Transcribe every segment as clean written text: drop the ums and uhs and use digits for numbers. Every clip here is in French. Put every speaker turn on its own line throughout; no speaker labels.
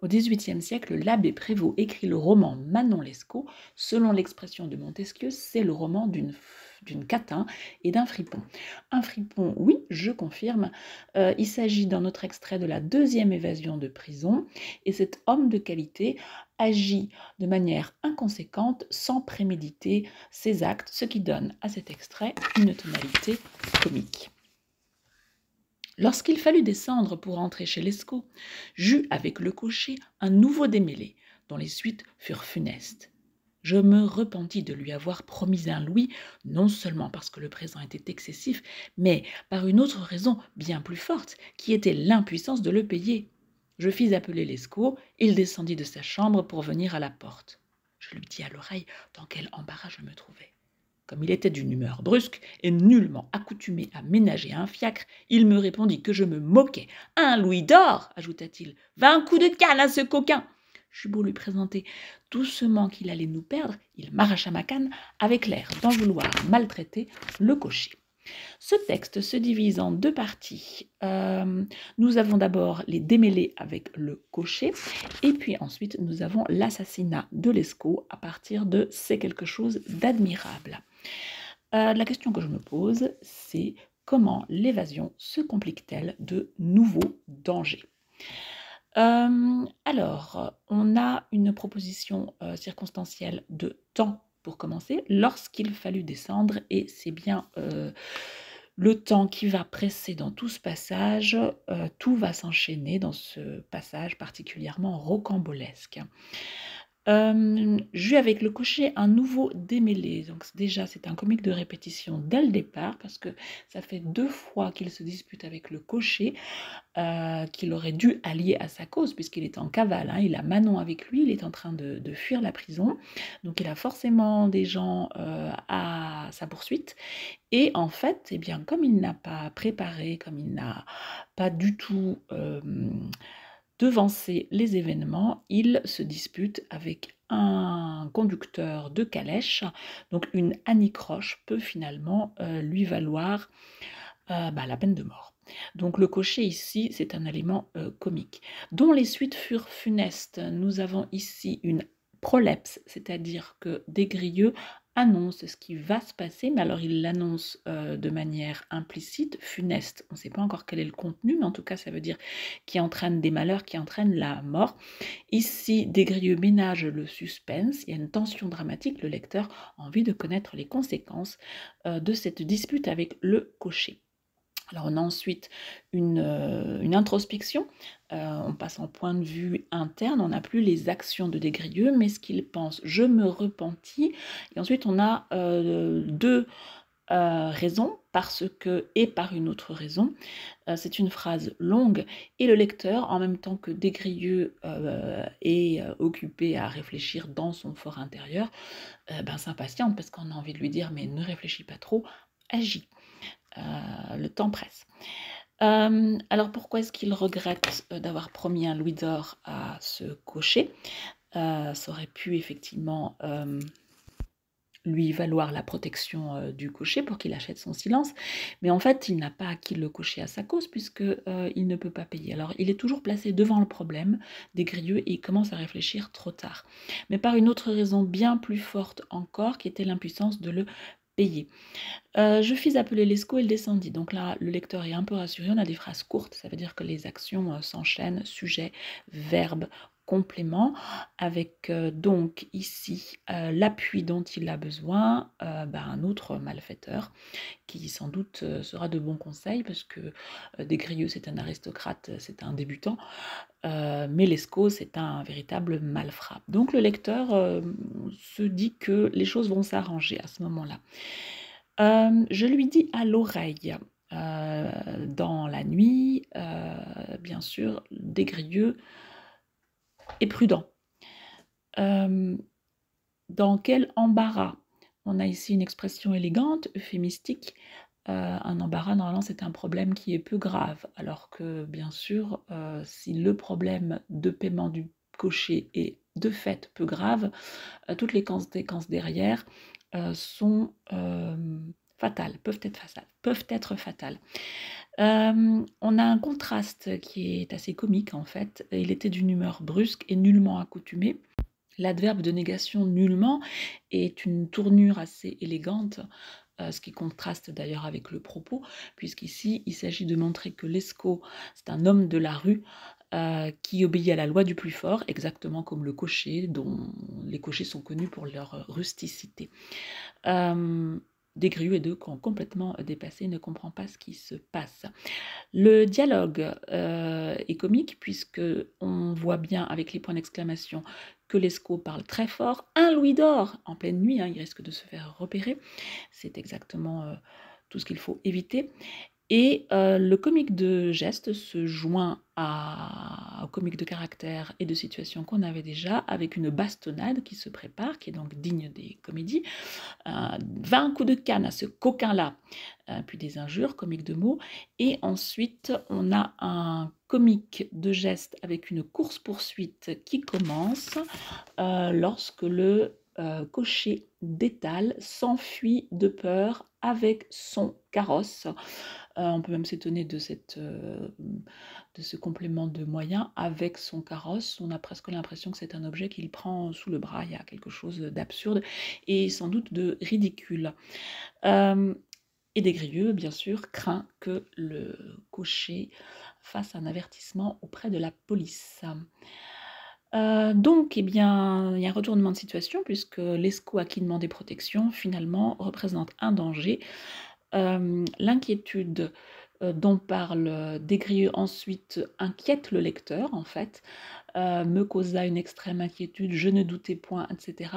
Au XVIIIe siècle, l'abbé Prévost écrit le roman Manon Lescaut. Selon l'expression de Montesquieu, c'est le roman d'une catin et d'un fripon. Un fripon, oui, je confirme. Il s'agit dans notre extrait de la deuxième évasion de prison, et cet homme de qualité agit de manière inconséquente, sans préméditer ses actes, ce qui donne à cet extrait une tonalité comique. Lorsqu'il fallut descendre pour entrer chez Lescaut, j'eus avec le cocher un nouveau démêlé, dont les suites furent funestes. Je me repentis de lui avoir promis un louis, non seulement parce que le présent était excessif, mais par une autre raison bien plus forte, qui était l'impuissance de le payer. Je fis appeler Lescaut, il descendit de sa chambre pour venir à la porte. Je lui dis à l'oreille dans quel embarras je me trouvais. Comme il était d'une humeur brusque et nullement accoutumé à ménager un fiacre, il me répondit que je me moquais. « Un louis d'or » ajouta-t-il. « 20 coups de canne à ce coquin !» J'eus beau lui présenter doucement qu'il allait nous perdre, il m'arracha ma canne avec l'air d'en vouloir maltraiter le cocher. Ce texte se divise en deux parties. Nous avons d'abord les démêlés avec le cocher, et puis ensuite nous avons l'assassinat de Lescaut à partir de « c'est quelque chose d'admirable ». La question que je me pose, c'est comment l'évasion se complique-t-elle de nouveaux dangers ? Alors, on a une proposition circonstancielle de temps pour commencer, lorsqu'il fallut descendre, et c'est bien le temps qui va presser dans tout ce passage, tout va s'enchaîner dans ce passage particulièrement rocambolesque. J'eus avec le cocher un nouveau démêlé. Donc déjà, c'est un comique de répétition dès le départ, parce que ça fait 2 fois qu'il se dispute avec le cocher, qu'il aurait dû allier à sa cause, puisqu'il est en cavale, hein. Il a Manon avec lui, il est en train de fuir la prison, donc il a forcément des gens à sa poursuite. Et en fait, eh bien, comme il n'a pas préparé, comme il n'a pas du tout devancer les événements, il se dispute avec un conducteur de calèche, donc une anicroche peut finalement lui valoir la peine de mort. Donc le cocher ici, c'est un élément comique, dont les suites furent funestes. Nous avons ici une prolepse, c'est-à-dire que Desgrieux annonce ce qui va se passer, mais alors il l'annonce de manière implicite, funeste. On ne sait pas encore quel est le contenu, mais en tout cas ça veut dire qui entraîne des malheurs, qui entraîne la mort. Ici, Desgrieux ménage le suspense, il y a une tension dramatique, le lecteur a envie de connaître les conséquences de cette dispute avec le cocher. Alors on a ensuite une introspection, on passe en point de vue interne, on n'a plus les actions de Desgrieux, mais ce qu'il pense, je me repentis, et ensuite on a deux raisons, parce que, et par une autre raison. C'est une phrase longue, et le lecteur, en même temps que Desgrieux est occupé à réfléchir dans son fort intérieur, s'impatiente, parce qu'on a envie de lui dire, mais ne réfléchis pas trop, agis. Le temps presse. Alors pourquoi est-ce qu'il regrette d'avoir promis un louis d'or à ce cocher ? Ça aurait pu effectivement lui valoir la protection du cocher pour qu'il achète son silence, mais en fait il n'a pas acquis le cocher à sa cause, puisqu'il ne peut pas payer. Alors il est toujours placé devant le problème Desgrieux, et il commence à réfléchir trop tard, mais par une autre raison bien plus forte encore, qui était l'impuissance de le payer. Je fis appeler Lescaut, il descendit. Donc là, le lecteur est un peu rassuré, on a des phrases courtes, ça veut dire que les actions s'enchaînent, sujet, verbe, complément, avec donc ici l'appui dont il a besoin, un autre malfaiteur, qui sans doute sera de bons conseils, parce que Desgrieux c'est un aristocrate, c'est un débutant, mais Lescaut c'est un véritable malfrat. Donc le lecteur se dit que les choses vont s'arranger à ce moment-là. Je lui dis à l'oreille, dans la nuit, bien sûr, Desgrieux est prudent. Dans quel embarras ? On a ici une expression élégante, euphémistique. Un embarras, normalement, c'est un problème qui est peu grave, alors que, bien sûr, si le problème de paiement du cocher est de fait peu grave, toutes les conséquences derrière fatales, peuvent être fatales. On a un contraste qui est assez comique en fait. Il était d'une humeur brusque et nullement accoutumé. L'adverbe de négation nullement est une tournure assez élégante, ce qui contraste d'ailleurs avec le propos, puisqu'ici il s'agit de montrer que Lescaut, c'est un homme de la rue qui obéit à la loi du plus fort, exactement comme le cocher, dont les cochers sont connus pour leur rusticité. Desgrieux est donc complètement dépassé, ne comprend pas ce qui se passe. Le dialogue est comique puisque on voit bien avec les points d'exclamation que Lescaut parle très fort. Un louis d'or en pleine nuit, hein, il risque de se faire repérer. C'est exactement tout ce qu'il faut éviter. Et le comique de geste se joint au comique de caractère et de situation qu'on avait déjà, avec une bastonnade qui se prépare, qui est donc digne des comédies. 20 coups de canne à ce coquin-là, puis des injures, comiques de mots. Et ensuite, on a un comique de geste avec une course-poursuite qui commence lorsque le cocher d'étal s'enfuit de peur avec son carrosse. On peut même s'étonner de ce complément de moyens avec son carrosse. On a presque l'impression que c'est un objet qu'il prend sous le bras. Il y a quelque chose d'absurde et sans doute de ridicule. Et Desgrieux, bien sûr, craint que le cocher fasse un avertissement auprès de la police. Donc, eh bien, il y a un retournement de situation puisque Lescaut à qui demander protection, finalement, représente un danger. L'inquiétude dont parle Desgrieux ensuite inquiète le lecteur, en fait, me causa une extrême inquiétude, je ne doutais point, etc.,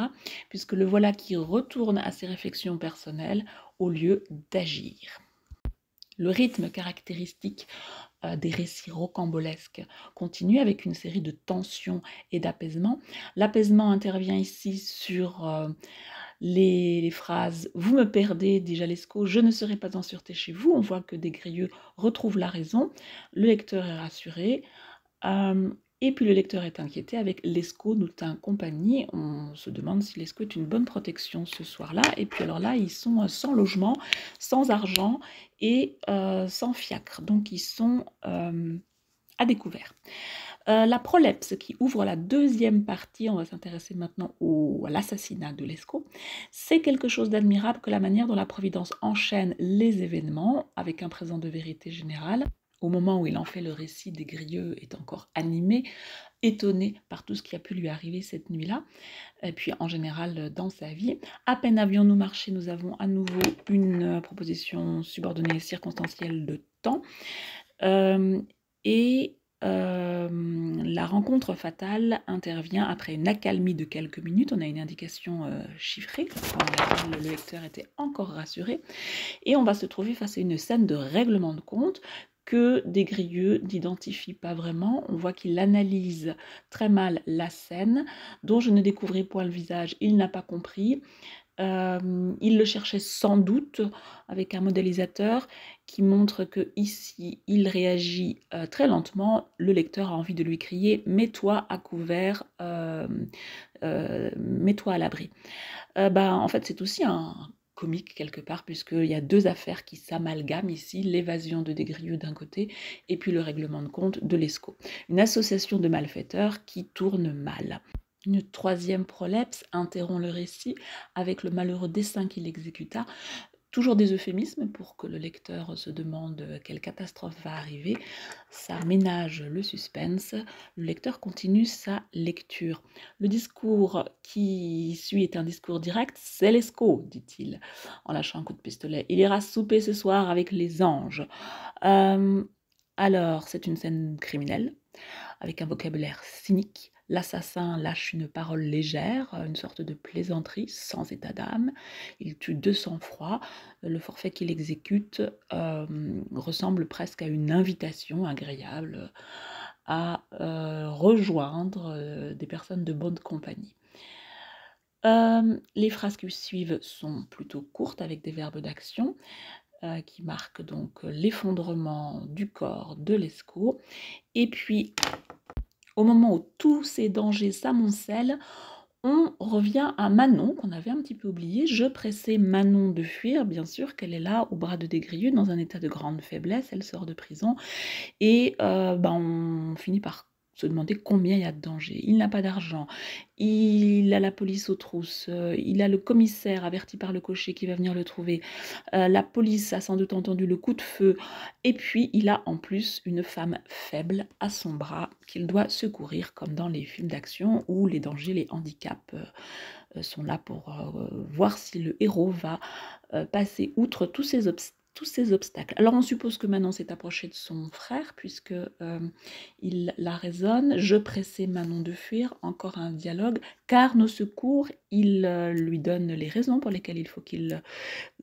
puisque le voilà qui retourne à ses réflexions personnelles au lieu d'agir. Le rythme caractéristique des récits rocambolesques continue avec une série de tensions et d'apaisement. L'apaisement intervient ici sur les phrases « Vous me perdez, dit Lescaut, je ne serai pas en sûreté chez vous ». On voit que Desgrieux retrouve la raison, le lecteur est rassuré, et puis le lecteur est inquiété avec Lescaut nous tint compagnie. On se demande si Lescaut est une bonne protection ce soir-là. Et puis alors là, ils sont sans logement, sans argent et sans fiacre. Donc ils sont à découvert. La prolepse qui ouvre la deuxième partie, on va s'intéresser maintenant à l'assassinat de Lescaut, c'est quelque chose d'admirable que la manière dont la Providence enchaîne les événements avec un présent de vérité générale. Au moment où il en fait le récit, Desgrieux est encore animé, étonné par tout ce qui a pu lui arriver cette nuit-là, et puis en général dans sa vie. À peine avions-nous marché, nous avons à nouveau une proposition subordonnée circonstancielle de temps, et la rencontre fatale intervient après une accalmie de quelques minutes. On a une indication chiffrée, pendant laquelle le lecteur était encore rassuré, et on va se trouver face à une scène de règlement de compte que Desgrieux n'identifie pas vraiment. On voit qu'il analyse très mal la scène, dont je ne découvrais point le visage, il n'a pas compris. Il le cherchait sans doute avec un modélisateur qui montre que ici il réagit très lentement. Le lecteur a envie de lui crier « Mets-toi à couvert, mets-toi à l'abri ». En fait, c'est aussi un comique quelque part, puisqu'il y a deux affaires qui s'amalgament ici, l'évasion de Desgrieux d'un côté, et puis le règlement de compte de Lescaut. Une association de malfaiteurs qui tourne mal. Une troisième prolepse interrompt le récit avec le malheureux dessein qu'il exécuta. Toujours des euphémismes pour que le lecteur se demande quelle catastrophe va arriver. Ça ménage le suspense. Le lecteur continue sa lecture. Le discours qui suit est un discours direct. « C'est Lescaut », dit-il, en lâchant un coup de pistolet. « Il ira souper ce soir avec les anges. » Alors, c'est une scène criminelle, avec un vocabulaire cynique. L'assassin lâche une parole légère, une sorte de plaisanterie, sans état d'âme. Il tue de sang-froid. Le forfait qu'il exécute ressemble presque à une invitation agréable à rejoindre des personnes de bonne compagnie. Les phrases qui suivent sont plutôt courtes, avec des verbes d'action, qui marquent donc l'effondrement du corps de Lescaut. Et puis, au moment où tous ces dangers s'amoncellent, On revient à Manon, qu'on avait un petit peu oublié. Je pressais Manon de fuir, bien sûr, qu'elle est là, au bras de Desgrieux, dans un état de grande faiblesse. Elle sort de prison et on finit par se demander combien il y a de danger. Il n'a pas d'argent, il a la police aux trousses, il a le commissaire averti par le cocher qui va venir le trouver. La police a sans doute entendu le coup de feu et puis il a en plus une femme faible à son bras qu'il doit secourir comme dans les films d'action où les dangers, les handicaps sont là pour voir si le héros va passer outre tous ces obstacles. Alors on suppose que Manon s'est approchée de son frère puisque il la raisonne. Je pressais Manon de fuir, encore un dialogue, car nos secours, il lui donne les raisons pour lesquelles il faut qu'il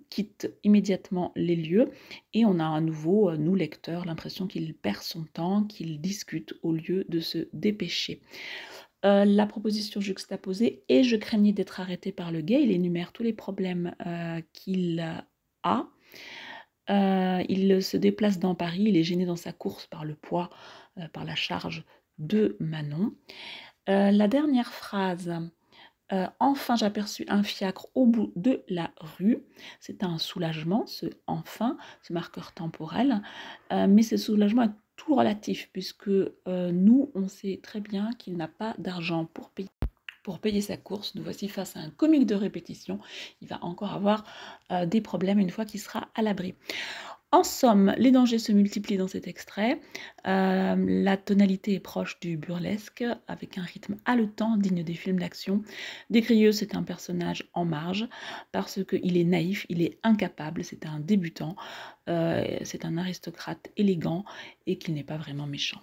quitte immédiatement les lieux et on a à nouveau, nous lecteurs, l'impression qu'il perd son temps, qu'il discute au lieu de se dépêcher. La proposition juxtaposée et je craignais d'être arrêté par le guet, il énumère tous les problèmes qu'il a. Il se déplace dans Paris, il est gêné dans sa course par le poids, par la charge de Manon. La dernière phrase, enfin j'aperçus un fiacre au bout de la rue. C'est un soulagement, ce enfin, ce marqueur temporel, mais ce soulagement est tout relatif puisque nous, on sait très bien qu'il n'a pas d'argent pour payer sa course. Nous voici face à un comique de répétition. Il va encore avoir des problèmes une fois qu'il sera à l'abri. En somme, les dangers se multiplient dans cet extrait. La tonalité est proche du burlesque, avec un rythme haletant, digne des films d'action. Desgrieux, c'est un personnage en marge, parce qu'il est naïf, il est incapable, c'est un débutant, c'est un aristocrate élégant, et qu'il n'est pas vraiment méchant.